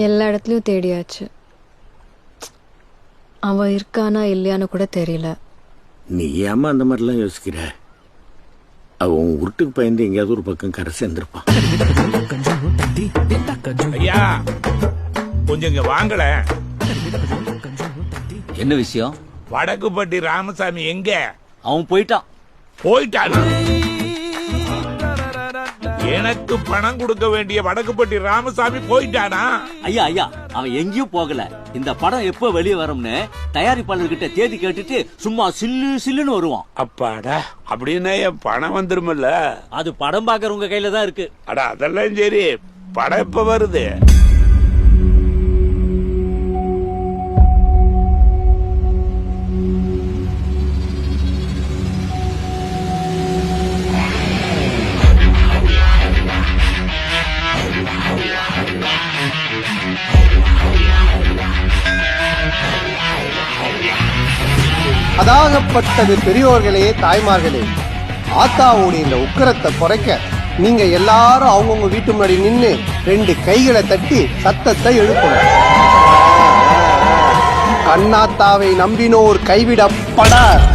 எல்லா இடத்துலயும் தேடியாச்சு. அவன் இருக்கானா இல்லையான்னு கூட தெரியல. நீ ஏமா அந்த மாதிரிலாம் யோசிக்கிற? அவன் உருட்டுக்கு பயந்து எங்கேயாவது ஒரு பக்கம் கரை சேர்ந்திருப்பான். ஐயா கொஞ்சம் இங்க வாங்கல. என்ன விஷயம்? வடக்குப்பட்டி ராமசாமி எங்க? அவன் போயிட்டான். போயிட்டானா? எனக்கு பணம் கொடுக்க வேண்டிய வடக்குப்பட்டி ராமசாமி போயிட்டானா? ஐயா ஐயா, அவன் எங்கேயும் போகல. இந்த படம் எப்ப வெளியே வரும்னு தயாரிப்பாளர்கிட்ட தேதி கேட்டுட்டு சும்மா சில்லு சில்லுன்னு வருவான். அப்பாடா, அப்படின்னா என் பணம் வந்துருமில்ல? அது படம் பாக்குறவங்க கையில தான் இருக்கு. அடா அதெல்லாம் சரி, படம் எப்ப வருது? அதாகப்பட்டது பெரியோர்களே, தாய்மார்களே, ஆத்தாவோடைய இந்த உக்கரத்தை குறைக்க நீங்க எல்லாரும் அவங்கவுங்க வீட்டு முன்னாடி நின்று 2 கைகளை தட்டி சத்தத்தை எழுப்பணும். கண்ணாத்தாவை நம்பினோர் கைவிடப்படார்.